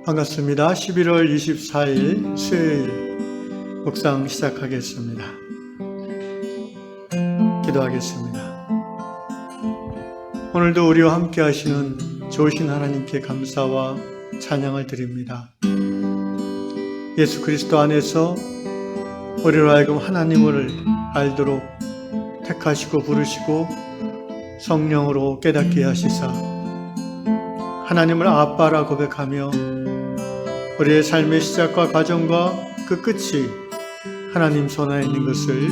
반갑습니다. 11월 24일 수요일 묵상 시작하겠습니다. 기도하겠습니다. 오늘도 우리와 함께 하시는 좋으신 하나님께 감사와 찬양을 드립니다. 예수 그리스도 안에서 우리로 하여금 하나님을 알도록 택하시고 부르시고 성령으로 깨닫게 하시사 하나님을 아빠라 고백하며 우리의 삶의 시작과 과정과 그 끝이 하나님 손 안에 있는 것을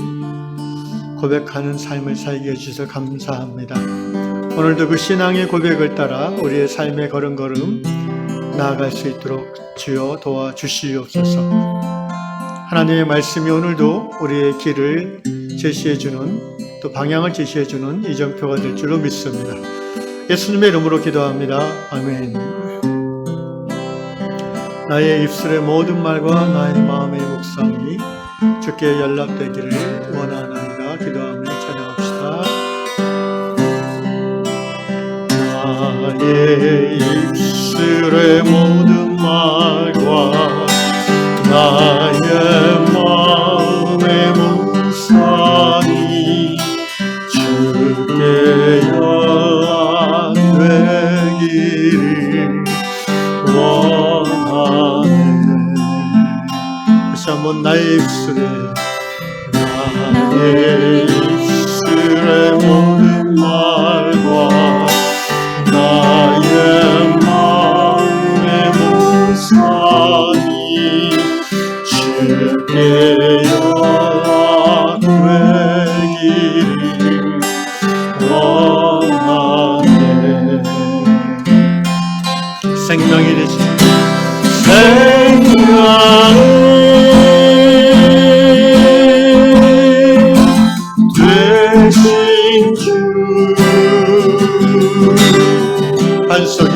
고백하는 삶을 살게 해주셔서 감사합니다. 오늘도 그 신앙의 고백을 따라 우리의 삶의 걸음걸음 나아갈 수 있도록 주여 도와주시옵소서. 하나님의 말씀이 오늘도 우리의 길을 제시해주는 또 방향을 제시해주는 이정표가 될 줄로 믿습니다. 예수님의 이름으로 기도합니다. 아멘. 나의 입술의 모든 말과 나의 마음의 묵상이 주께 연락되기를 원하나이다. 기도하며 찬양합시다. 나의 입술의 모든 말과 나의 마음의 묵상이 주께 연락되기를 원하네. 다시 한번 나의 입술의 모든 말과 나의 마음의 묵상이 주께 연락되기를 원하네. 생명이 되시는 생명이 되신 주 반석이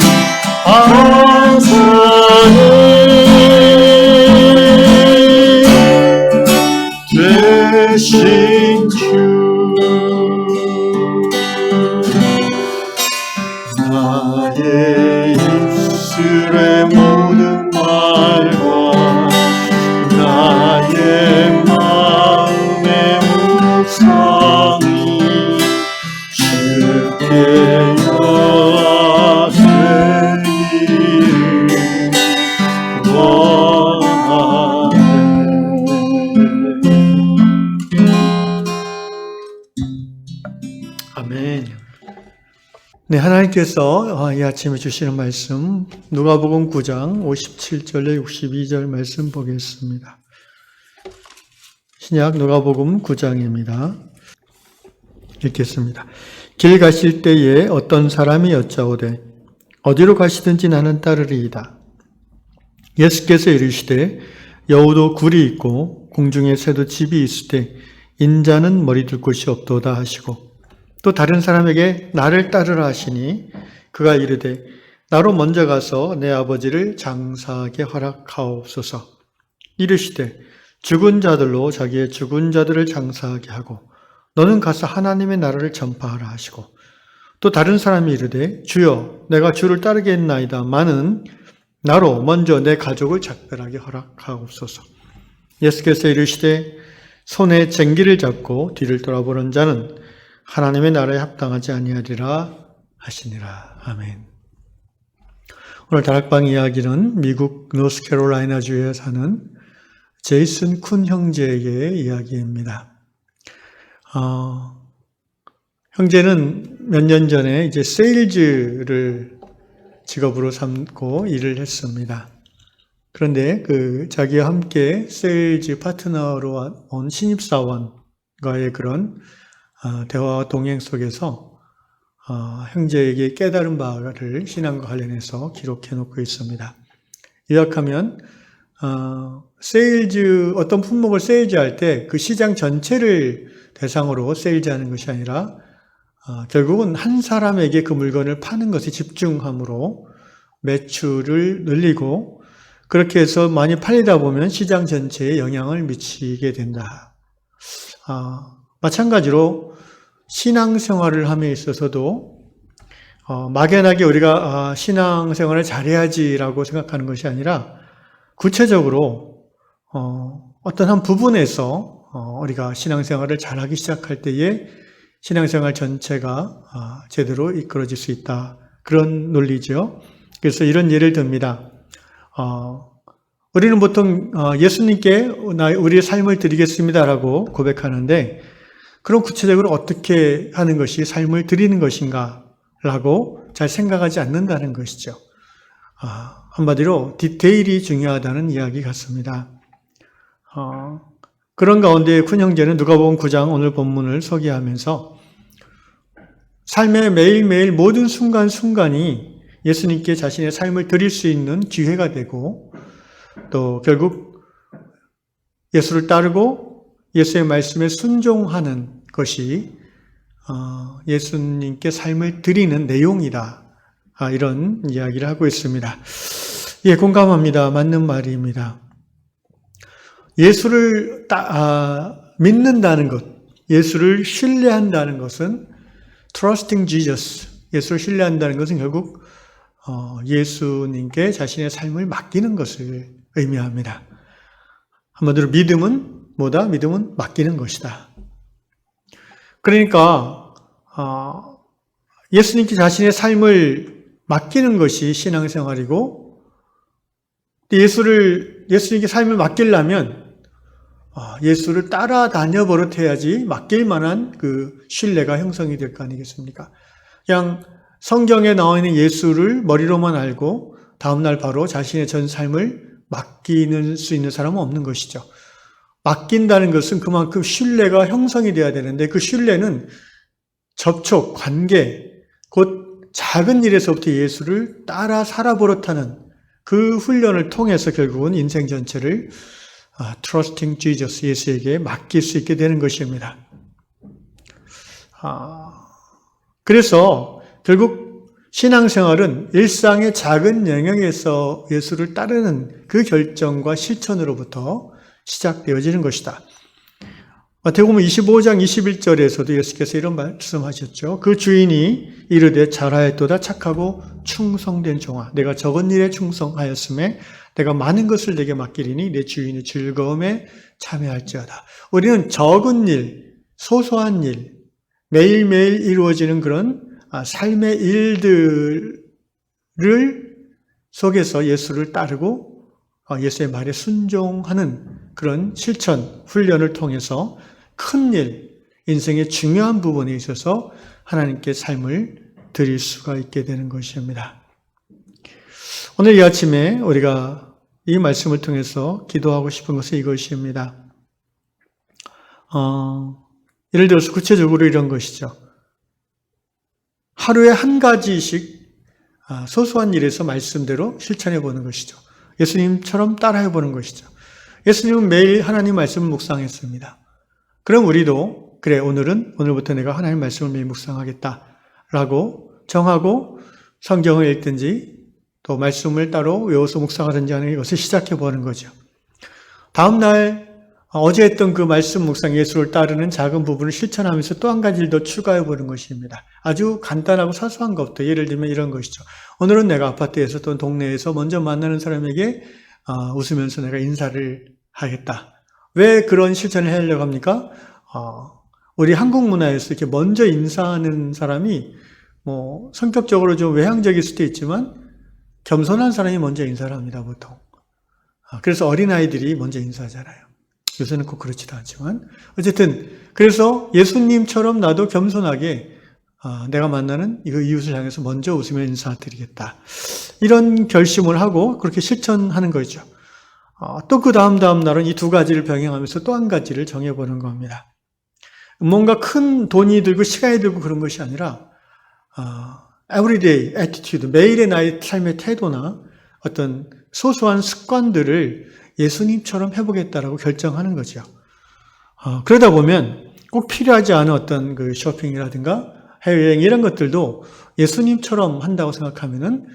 되신 주 나의 입술의 모든 말과 나의 마음의 묵상이 주께 연락되기를 원하네. 아멘. 네, 하나님께서 이 아침에 주시는 말씀 누가복음 9장 57절에 62절 말씀 보겠습니다. 신약 누가복음 9장입니다. 읽겠습니다. 길 가실 때에 어떤 사람이 여짜오되 어디로 가시든지 나는 따르리이다. 예수께서 이르시되 여우도 굴이 있고 공중에 새도 집이 있을 때 인자는 머리 둘 곳이 없도다 하시고 또 다른 사람에게 나를 따르라 하시니 그가 이르되 나로 먼저 가서 내 아버지를 장사하게 허락하옵소서. 이르시되 죽은 자들로 자기의 죽은 자들을 장사하게 하고 너는 가서 하나님의 나라를 전파하라 하시고 또 다른 사람이 이르되 주여 내가 주를 따르겠나이다 마는 나로 먼저 내 가족을 작별하게 허락하옵소서. 예수께서 이르시되 손에 쟁기를 잡고 뒤를 돌아보는 자는 하나님의 나라에 합당하지 아니하리라 하시니라. 아멘. 오늘 다락방 이야기는 미국 노스캐롤라이나주에 사는 제이슨 쿤 형제의 이야기입니다. 형제는 몇 년 전에 이제 세일즈를 직업으로 삼고 일을 했습니다. 그런데 자기와 함께 세일즈 파트너로 온 신입사원과의 그런 대화와 동행 속에서 형제에게 깨달은 바를 신앙과 관련해서 기록해 놓고 있습니다. 요약하면 어떤 품목을 세일즈할 때 그 시장 전체를 대상으로 세일즈하는 것이 아니라 결국은 한 사람에게 그 물건을 파는 것에 집중함으로 매출을 늘리고 그렇게 해서 많이 팔리다 보면 시장 전체에 영향을 미치게 된다. 마찬가지로 신앙생활을 함에 있어서도 막연하게 우리가 신앙생활을 잘해야지라고 생각하는 것이 아니라 구체적으로 어떤 한 부분에서 우리가 신앙생활을 잘하기 시작할 때에 신앙생활 전체가 제대로 이끌어질 수 있다. 그런 논리죠. 그래서 이런 예를 듭니다. 우리는 보통 예수님께 우리의 삶을 드리겠습니다라고 고백하는데 그럼 구체적으로 어떻게 하는 것이 삶을 드리는 것인가 라고 잘 생각하지 않는다는 것이죠. 한마디로 디테일이 중요하다는 이야기 같습니다. 그런 가운데 큰 형제는 누가복음 9장 오늘 본문을 소개하면서 삶의 매일매일 모든 순간순간이 예수님께 자신의 삶을 드릴 수 있는 기회가 되고 또 결국 예수를 따르고 예수의 말씀에 순종하는 것이 예수님께 삶을 드리는 내용이다. 이런 이야기를 하고 있습니다. 예, 공감합니다. 맞는 말입니다. 예수를 믿는다는 것, 예수를 신뢰한다는 것은 trusting Jesus, 예수를 신뢰한다는 것은 결국 예수님께 자신의 삶을 맡기는 것을 의미합니다. 한마디로 믿음은 뭐다? 믿음은 맡기는 것이다. 그러니까 예수님께 자신의 삶을 맡기는 것이 신앙생활이고 예수님께 삶을 맡기려면 예수를 따라다녀 버릇해야지 맡길 만한 그 신뢰가 형성이 될 거 아니겠습니까? 그냥 성경에 나와 있는 예수를 머리로만 알고 다음날 바로 자신의 전 삶을 맡기는 수 있는 사람은 없는 것이죠. 맡긴다는 것은 그만큼 신뢰가 형성이 돼야 되는데 그 신뢰는 접촉, 관계, 곧 작은 일에서부터 예수를 따라 살아버릇하는 그 훈련을 통해서 결국은 인생 전체를 trusting Jesus, 예수에게 맡길 수 있게 되는 것입니다. 그래서 결국 신앙생활은 일상의 작은 영역에서 예수를 따르는 그 결정과 실천으로부터 시작되어지는 것이다. 마태복음 25장 21절에서도 예수께서 이런 말씀하셨죠. 그 주인이 이르되 잘하였도다 착하고 충성된 종아 내가 적은 일에 충성하였음에 내가 많은 것을 내게 맡기리니 내 주인의 즐거움에 참여할지어다. 우리는 적은 일, 소소한 일, 매일매일 이루어지는 그런 삶의 일들을 속에서 예수를 따르고 예수의 말에 순종하는 그런 실천, 훈련을 통해서 큰 일, 인생의 중요한 부분에 있어서 하나님께 삶을 드릴 수가 있게 되는 것입니다. 오늘 이 아침에 우리가 이 말씀을 통해서 기도하고 싶은 것은 이것입니다. 예를 들어서 구체적으로 이런 것이죠. 하루에 한 가지씩 소소한 일에서 말씀대로 실천해 보는 것이죠. 예수님처럼 따라해 보는 것이죠. 예수님은 매일 하나님 말씀을 묵상했습니다. 그럼 우리도 그래 오늘부터 내가 하나님 말씀을 매일 묵상하겠다라고 정하고 성경을 읽든지 또 말씀을 따로 외워서 묵상하든지 하는 이것을 시작해 보는 거죠. 다음 날 어제 했던 그 말씀 묵상 예수를 따르는 작은 부분을 실천하면서 또 한 가지를 더 추가해 보는 것입니다. 아주 간단하고 사소한 것부터 예를 들면 이런 것이죠. 오늘은 내가 아파트에서 또는 동네에서 먼저 만나는 사람에게 웃으면서 내가 인사를 하겠다. 왜 그런 실천을 하려고 합니까? 우리 한국 문화에서 이렇게 먼저 인사하는 사람이 성격적으로 좀 외향적일 수도 있지만 겸손한 사람이 먼저 인사를 합니다, 보통. 그래서 어린아이들이 먼저 인사하잖아요. 요새는 꼭 그렇지도 않지만. 어쨌든, 그래서 예수님처럼 나도 겸손하게 내가 만나는 이 이웃을 향해서 먼저 웃으며 인사드리겠다. 이런 결심을 하고 그렇게 실천하는 거죠. 또 그 다음 날은 이 두 가지를 병행하면서 또 한 가지를 정해보는 겁니다. 뭔가 큰 돈이 들고 시간이 들고 그런 것이 아니라 everyday attitude, 매일의 나의 삶의 태도나 어떤 소소한 습관들을 예수님처럼 해보겠다라고 결정하는 거죠. 그러다 보면 꼭 필요하지 않은 어떤 그 쇼핑이라든가 해외여행 이런 것들도 예수님처럼 한다고 생각하면은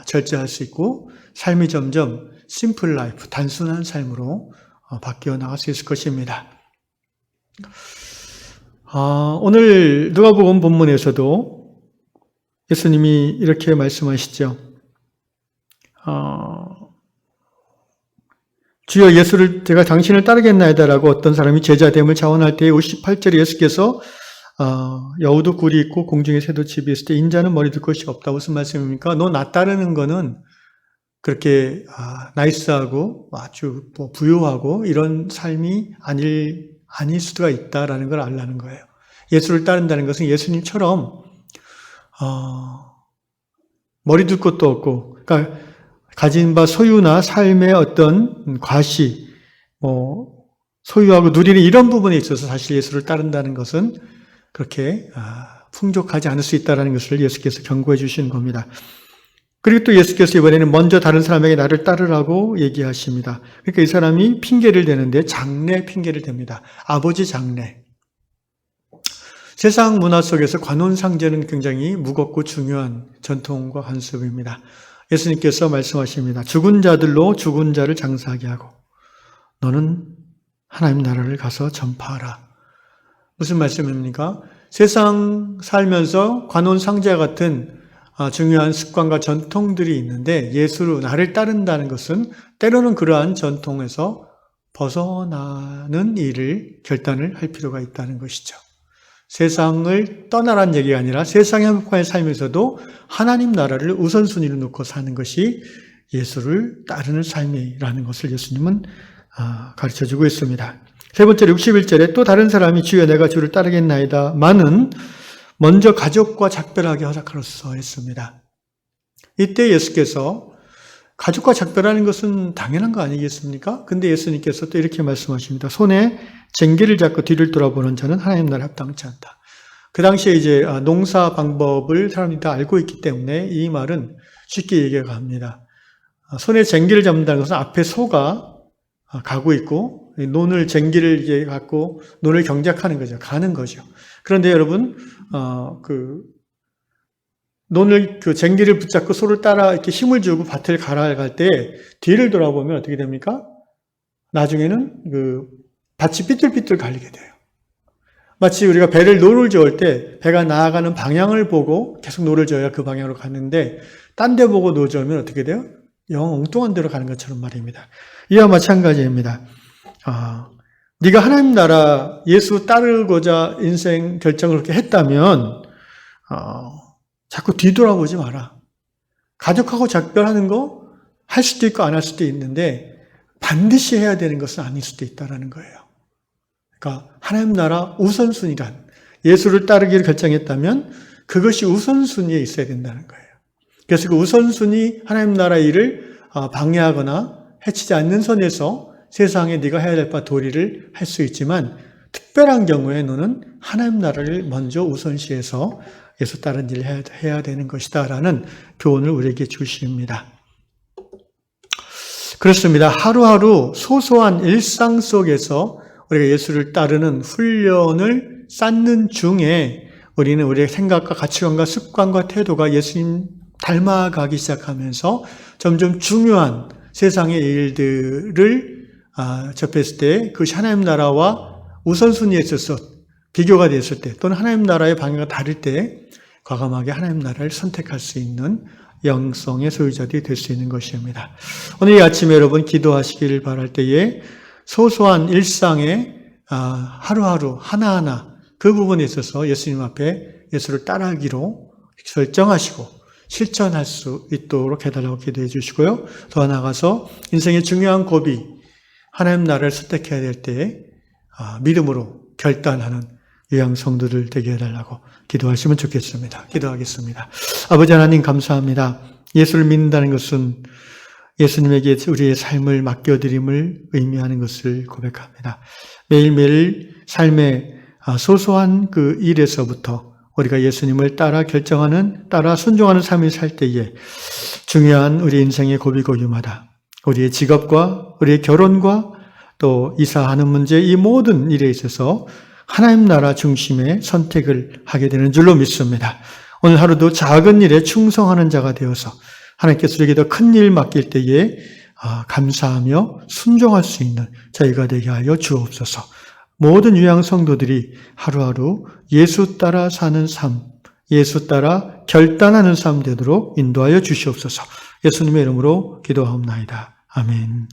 절제할 수 있고 삶이 점점 심플 라이프, 단순한 삶으로 바뀌어 나갈 수 있을 것입니다. 오늘 누가복음 본문에서도 예수님이 이렇게 말씀하시죠. 주여 예수를 제가 당신을 따르겠나이다라고 어떤 사람이 제자됨을 자원할 때에 58절에 예수께서 여우도 굴이 있고 공중에 새도 집이 있을 때 인자는 머리 둘 것이 없다. 무슨 말씀입니까? 너 나 따르는 거는 그렇게 나이스하고 아주 부유하고 이런 삶이 아닐 수가 있다라는 걸 알라는 거예요. 예수를 따른다는 것은 예수님처럼 머리 둘 것도 없고, 그러니까 가진 바 소유나 삶의 어떤 과시, 소유하고 누리는 이런 부분에 있어서 사실 예수를 따른다는 것은 그렇게 풍족하지 않을 수 있다는 것을 예수께서 경고해 주시는 겁니다. 그리고 또 예수께서 이번에는 먼저 다른 사람에게 나를 따르라고 얘기하십니다. 그러니까 이 사람이 핑계를 대는데 장래 핑계를 댑니다. 아버지 장래. 세상 문화 속에서 관혼상제는 굉장히 무겁고 중요한 전통과 관습입니다. 예수님께서 말씀하십니다. 죽은 자들로 죽은 자를 장사하게 하고 너는 하나님 나라를 가서 전파하라. 무슨 말씀입니까? 세상 살면서 관혼상제와 같은 중요한 습관과 전통들이 있는데 예수로 나를 따른다는 것은 때로는 그러한 전통에서 벗어나는 일을 결단을 할 필요가 있다는 것이죠. 세상을 떠나라는 얘기가 아니라 세상의 행복한 삶에서도 하나님 나라를 우선순위로 놓고 사는 것이 예수를 따르는 삶이라는 것을 예수님은 가르쳐주고 있습니다. 세 번째 61절에 또 다른 사람이 주여 내가 주를 따르겠나이다마는 먼저 가족과 작별하게 허락하로서 했습니다. 이때 예수께서 가족과 작별하는 것은 당연한 거 아니겠습니까? 근데 예수님께서 또 이렇게 말씀하십니다. 손에 쟁기를 잡고 뒤를 돌아보는 자는 하나님 나라에 합당치 않다. 그 당시에 이제 농사 방법을 사람들이 다 알고 있기 때문에 이 말은 쉽게 얘기가 합니다. 손에 쟁기를 잡는다는 것은 앞에 소가 가고 있고 논을 쟁기를 이제 갖고 논을 경작하는 거죠. 가는 거죠. 그런데 여러분 논을 쟁기를 붙잡고 소를 따라 이렇게 힘을 주고 밭을 갈아갈 때 뒤를 돌아보면 어떻게 됩니까? 나중에는 밭이 삐뚤삐뚤 갈리게 돼요. 마치 우리가 배를 노를 저을 때 배가 나아가는 방향을 보고 계속 노를 저어야 그 방향으로 가는데 딴 데 보고 노 저으면 어떻게 돼요? 영 엉뚱한 데로 가는 것처럼 말입니다. 이와 마찬가지입니다. 네가 하나님 나라 예수 따르고자 인생 결정을 그렇게 했다면 자꾸 뒤돌아보지 마라. 가족하고 작별하는 거 할 수도 있고 안 할 수도 있는데 반드시 해야 되는 것은 아닐 수도 있다는 거예요. 그러니까 하나님 나라 우선순위란 예수를 따르기를 결정했다면 그것이 우선순위에 있어야 된다는 거예요. 그래서 그 우선순위 하나님 나라 일을 방해하거나 해치지 않는 선에서 세상에 네가 해야 될 바 도리를 할 수 있지만 특별한 경우에 너는 하나님 나라를 먼저 우선시해서 예수 따른 일을 해야 되는 것이다 라는 교훈을 우리에게 주십니다. 그렇습니다. 하루하루 소소한 일상 속에서 우리가 예수를 따르는 훈련을 쌓는 중에 우리는 우리의 생각과 가치관과 습관과 태도가 예수님 닮아가기 시작하면서 점점 중요한 세상의 일들을 접했을 때 그것이 하나님 나라와 우선순위에 있어서 비교가 됐을 때 또는 하나님 나라의 방향과 다를 때 과감하게 하나님 나라를 선택할 수 있는 영성의 소유자들이 될 수 있는 것입니다. 오늘 이 아침에 여러분 기도하시기를 바랄 때에 소소한 일상의 하루하루 하나하나 그 부분에 있어서 예수님 앞에 예수를 따라하기로 결정하시고 실천할 수 있도록 해달라고 기도해 주시고요. 더 나아가서 인생의 중요한 고비 하나님 나라를 선택해야 될 때에 믿음으로 결단하는 유양 성도들 되게 해달라고 기도하시면 좋겠습니다. 기도하겠습니다. 아버지 하나님 감사합니다. 예수를 믿는다는 것은 예수님에게 우리의 삶을 맡겨드림을 의미하는 것을 고백합니다. 매일매일 삶의 소소한 그 일에서부터 우리가 예수님을 따라 결정하는, 따라 순종하는 삶을 살 때에 중요한 우리 인생의 고비고유마다 우리의 직업과 우리의 결혼과 또 이사하는 문제 이 모든 일에 있어서 하나님 나라 중심의 선택을 하게 되는 줄로 믿습니다. 오늘 하루도 작은 일에 충성하는 자가 되어서 하나님께서 우리에게 더 큰 일 맡길 때에 감사하며 순종할 수 있는 저희가 되게 하여 주옵소서. 모든 유양 성도들이 하루하루 예수 따라 사는 삶, 예수 따라 결단하는 삶 되도록 인도하여 주시옵소서. 예수님의 이름으로 기도하옵나이다. 아멘.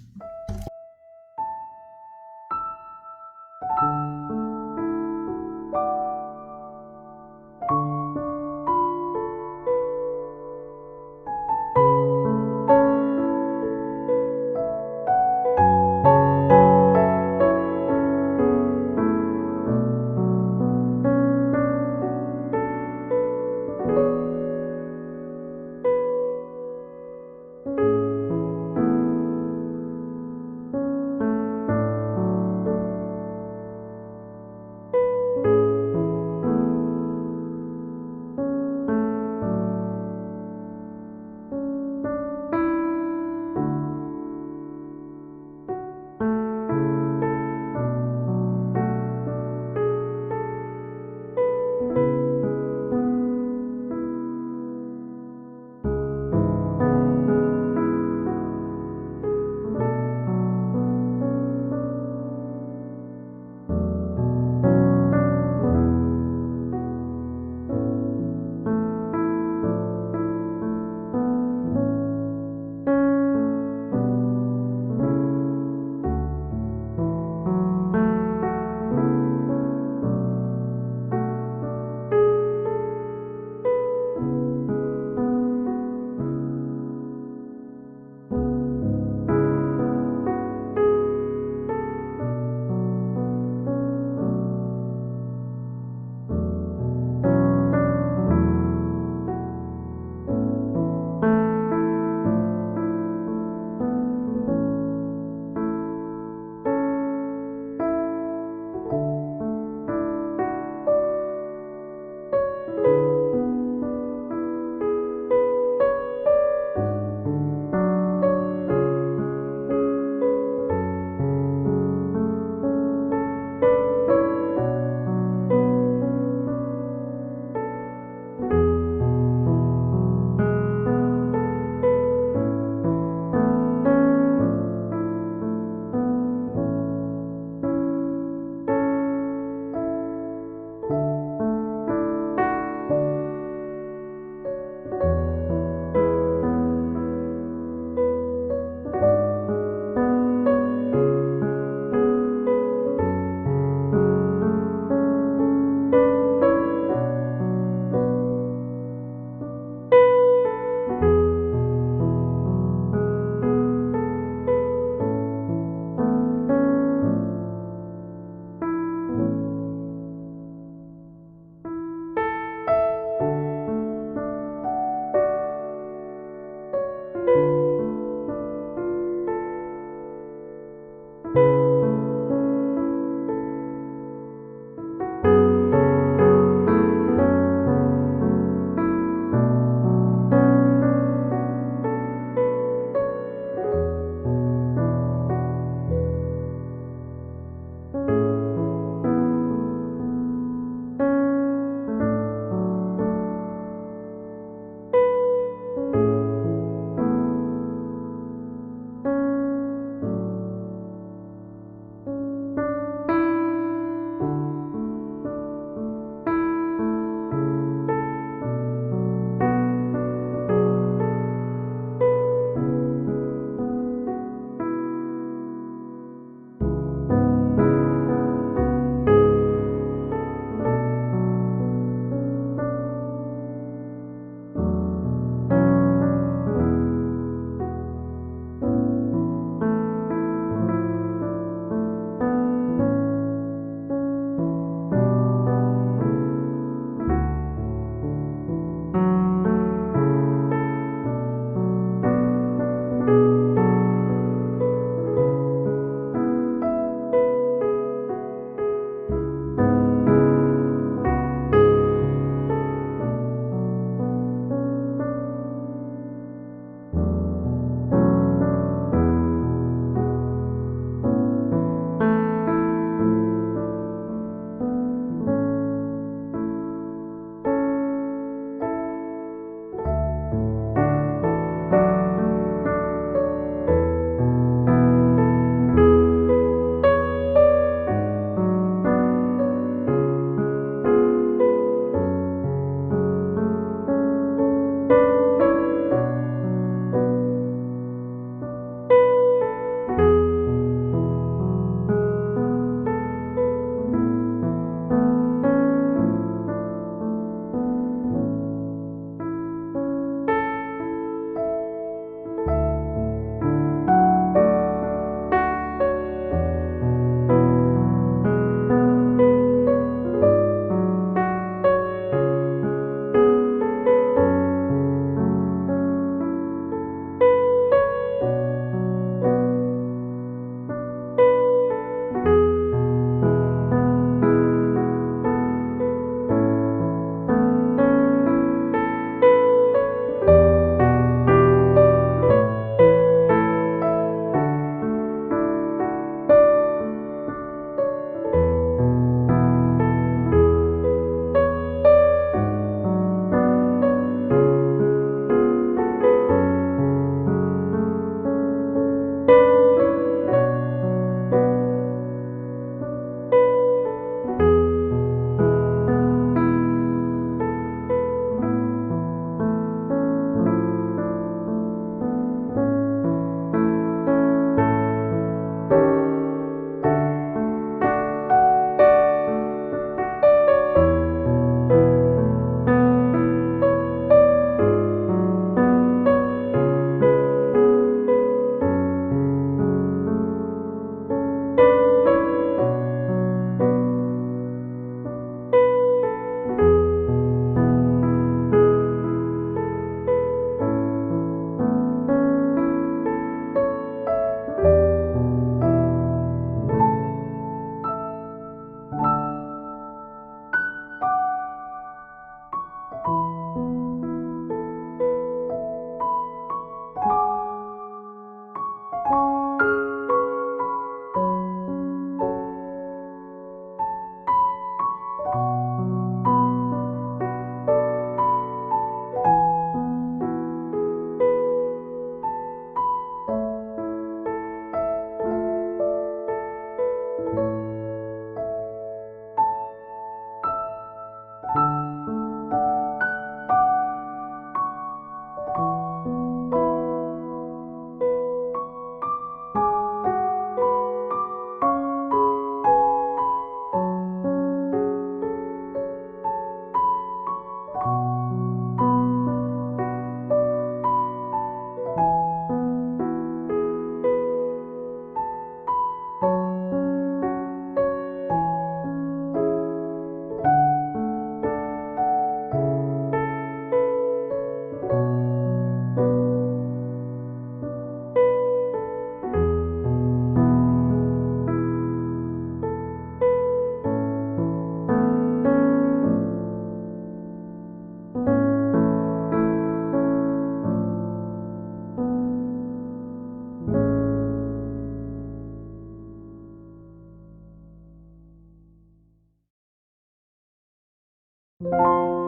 네.